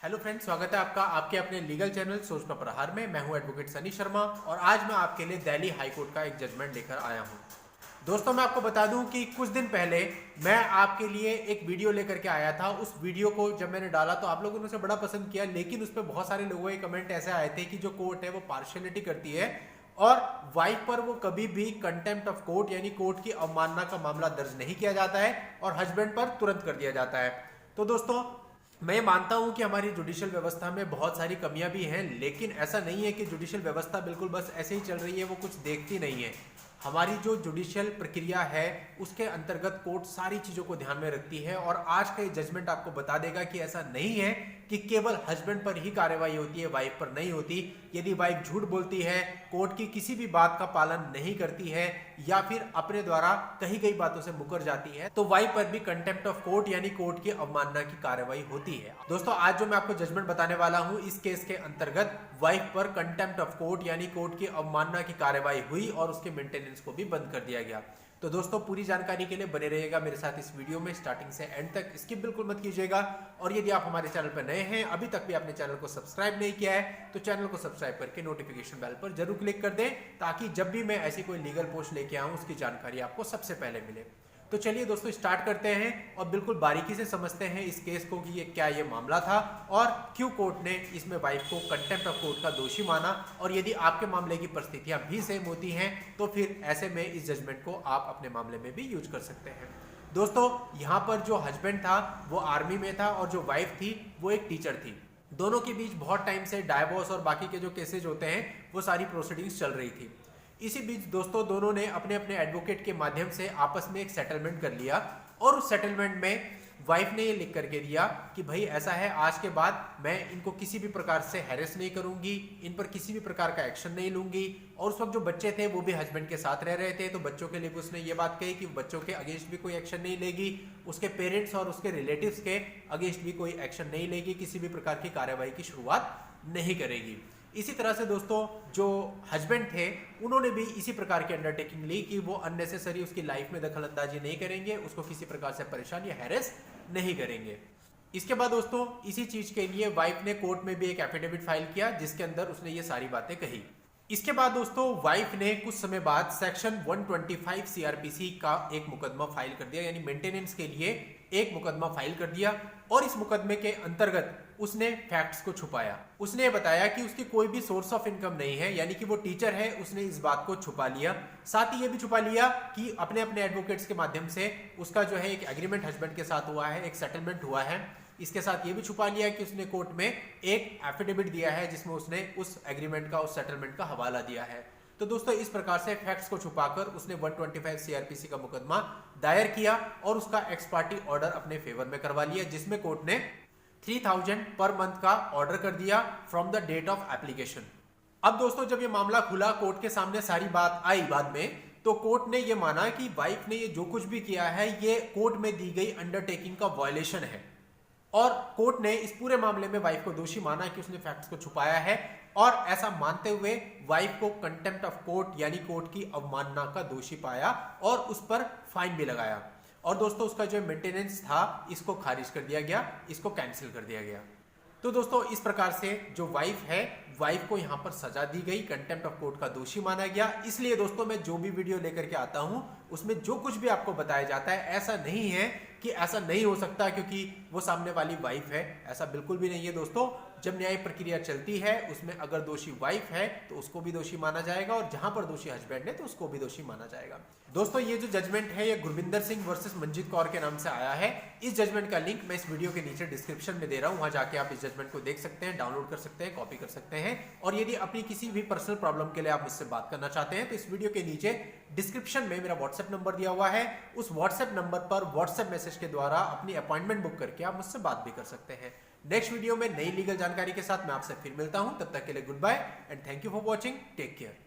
Hello friends, स्वागत है आपका आपके अपने लीगल चैनल सोच का प्रहार में। मैं हूं एडवोकेट सनी शर्मा और आज मैं आपके लिए दिल्ली हाई कोर्ट का एक जजमेंट लेकर आया हूं। दोस्तों, मैं आपको बता दूं कि कुछ दिन पहले मैं आपके लिए एक वीडियो लेकर के आया था। उस वीडियो को जब मैंने डाला तो आप लोगों ने उसे बड़ा पसंद किया, लेकिन उस पर बहुत सारे लोगों के कमेंट ऐसे आए थे कि जो कोर्ट है वो पार्शियलिटी करती है और वाइफ पर वो कभी भी कंटेम्प्ट ऑफ कोर्ट यानी कोर्ट की अवमानना का मामला दर्ज नहीं किया जाता है और हस्बैंड पर तुरंत कर दिया जाता है। तो दोस्तों, मैं मानता हूं कि हमारी जुडिशियल व्यवस्था में बहुत सारी कमियां भी हैं, लेकिन ऐसा नहीं है कि जुडिशियल व्यवस्था बिल्कुल बस ऐसे ही चल रही है, वो कुछ देखती नहीं है। हमारी जो जुडिशियल प्रक्रिया है उसके अंतर्गत कोर्ट सारी चीजों को ध्यान में रखती है और आज का ये जजमेंट आपको बता देगा कि ऐसा नहीं है कि केवल हस्बैंड पर ही कार्रवाई होती है, वाइफ पर नहीं होती। यदि वाइफ झूठ बोलती है, कोर्ट की किसी भी बात का पालन नहीं करती है या फिर अपने द्वारा कही गई बातों से मुकर जाती है, तो वाइफ पर भी कंटेम्प्ट ऑफ कोर्ट यानी कोर्ट की अवमानना की कार्रवाई होती है। दोस्तों, आज जो मैं आपको जजमेंट बताने वाला हूं, इस केस के अंतर्गत वाइफ पर कंटेम्प्ट ऑफ कोर्ट यानी कोर्ट की अवमानना की कार्रवाई हुई और उसके मेंटेनेंस को भी बंद कर दिया गया। तो दोस्तों, पूरी जानकारी के लिए बने रहिएगा मेरे साथ इस वीडियो में स्टार्टिंग से एंड तक, स्किप बिल्कुल मत कीजिएगा। और यदि आप हमारे चैनल पर नए हैं, अभी तक भी आपने चैनल को सब्सक्राइब नहीं किया है, तो चैनल को सब्सक्राइब करके नोटिफिकेशन बेल पर जरूर क्लिक कर दें, ताकि जब भी मैं ऐसी कोई लीगल पोस्ट लेके आऊं उसकी जानकारी आपको सबसे पहले मिले। तो चलिए दोस्तों, स्टार्ट करते हैं और बिल्कुल बारीकी से समझते हैं इस केस को कि ये मामला था और क्यों कोर्ट ने इसमें वाइफ को कंटेम्प्ट ऑफ कोर्ट का दोषी माना। और यदि आपके मामले की परिस्थितियां भी सेम होती हैं तो फिर ऐसे में इस जजमेंट को आप अपने मामले में भी यूज कर सकते हैं। दोस्तों, यहाँ पर जो हस्बैंड था वो आर्मी में था और जो वाइफ थी वो एक टीचर थी। दोनों के बीच बहुत टाइम से डाइवोर्स और बाकी के जो केसेज होते हैं वो सारी प्रोसीडिंग्स चल रही थी। इसी बीच दोस्तों, दोनों ने अपने अपने एडवोकेट के माध्यम से आपस में एक सेटलमेंट कर लिया और उस सेटलमेंट में वाइफ ने ये लिख करके दिया कि भाई ऐसा है, आज के बाद मैं इनको किसी भी प्रकार से हैरेस नहीं करूंगी, इन पर किसी भी प्रकार का एक्शन नहीं लूंगी। और उस वक्त जो बच्चे थे वो भी हस्बैंड के साथ रह रहे थे, तो बच्चों के लिए भी उसने ये बात कही कि बच्चों के अगेंस्ट भी कोई एक्शन नहीं लेगी, उसके पेरेंट्स और उसके रिलेटिव्स के अगेंस्ट भी कोई एक्शन नहीं लेगी, किसी भी प्रकार की कार्रवाई की शुरुआत नहीं करेगी। इसी तरह से दोस्तों, जो हस्बैंड थे उन्होंने भी इसी प्रकार की अंडरटेकिंग ली कि वो अननेसेसरी उसकी लाइफ में दखलंदाजी नहीं करेंगे, उसको किसी प्रकार से परेशान या हैरेस नहीं करेंगे। इसके बाद दोस्तों, इसी चीज के लिए वाइफ ने कोर्ट में भी एक एफिडेविट फाइल किया जिसके अंदर उसने ये सारी बातें कही। इसके बाद दोस्तों, वाइफ ने कुछ समय बाद सेक्शन 125 सीआरपीसी का एक मुकदमा फाइल कर दिया, यानी मेंटेनेंस के लिए एक मुकदमा फाइल कर दिया। और इस मुकदमे के अंतर्गत उसने फैक्ट्स को छुपाया। उसने बताया कि उसकी कोई भी सोर्स ऑफ इनकम नहीं है, यानी कि वो टीचर है, उसने इस बात को छुपा लिया। साथ ही ये भी छुपा लिया कि अपने अपने एडवोकेट्स के माध्यम से उसका जो है एक एग्रीमेंट हस्बैंड के साथ हुआ है, एक सेटलमेंट हुआ है। इसके साथ ये भी छुपा लिया कि उसने कोर्ट में एक एफिडेविट दिया है जिसमें उसने उस एग्रीमेंट का, उस सेटलमेंट का हवाला दिया है। तो दोस्तों, इस प्रकार से फैक्ट्स को छुपाकर उसने 125 सीआरपीसी का मुकदमा दायर किया और उसका एक्स पार्टी ऑर्डर अपने फेवर में करवा लिया, जिसमें कोर्ट ने 3000 पर मंथ का ऑर्डर कर दिया from the date of application. अब दोस्तों, जब ये मामला खुला, कोर्ट के सामने सारी बात आई बाद में, तो कोर्ट ने ये माना कि वाइफ ने ये जो कुछ भी किया है ये कोर्ट में दी गई अंडरटेकिंग का वायलेशन है और कोर्ट ने इस पूरे मामले में वाइफ को दोषी माना कि उसने फैक्ट्स को छुपाया है और ऐसा मानते हुए वाइफ को कंटेम्प्ट ऑफ कोर्ट यानी कोर्ट की अवमानना का दोषी पाया और उस पर फाइन भी लगाया। और दोस्तों, उसका जो मेंटेनेंस था इसको खारिज कर दिया गया, इसको कैंसिल कर दिया गया। तो दोस्तों, इस प्रकार से जो वाइफ है, वाइफ को यहां पर सजा दी गई, कंटेम्प्ट ऑफ कोर्ट का दोषी माना गया। इसलिए दोस्तों, मैं जो भी वीडियो लेकर के आता हूं उसमें जो कुछ भी आपको बताया जाता है, ऐसा नहीं है कि ऐसा नहीं हो सकता क्योंकि वो सामने वाली वाइफ है, ऐसा बिल्कुल भी नहीं है दोस्तों। जब न्यायिक प्रक्रिया चलती है उसमें अगर दोषी वाइफ है तो उसको भी दोषी माना जाएगा और जहां पर दोषी हस्बैंड है तो उसको भी दोषी माना जाएगा। दोस्तों, ये जो जजमेंट है ये गुरविंदर सिंह वर्सेस मंजीत कौर के नाम से आया है। इस जजमेंट का लिंक मैं इस वीडियो के नीचे डिस्क्रिप्शन में दे रहा हूं, वहां जाके आप इस जजमेंट को देख सकते हैं, डाउनलोड कर सकते हैं, कॉपी कर सकते हैं। और यदि अपनी किसी भी पर्सनल प्रॉब्लम के लिए आप मुझसे बात करना चाहते हैं तो इस वीडियो के नीचे डिस्क्रिप्शन में मेरा व्हाट्सएप नंबर दिया हुआ है, उस व्हाट्सएप नंबर पर व्हाट्सएप मैसेज के द्वारा अपनी अपॉइंटमेंट बुक करके आप मुझसे बात भी कर सकते हैं। नेक्स्ट वीडियो में नई लीगल जानकारी के साथ मैं आपसे फिर मिलता हूं, तब तक के लिए good bye and thank you for watching, take care.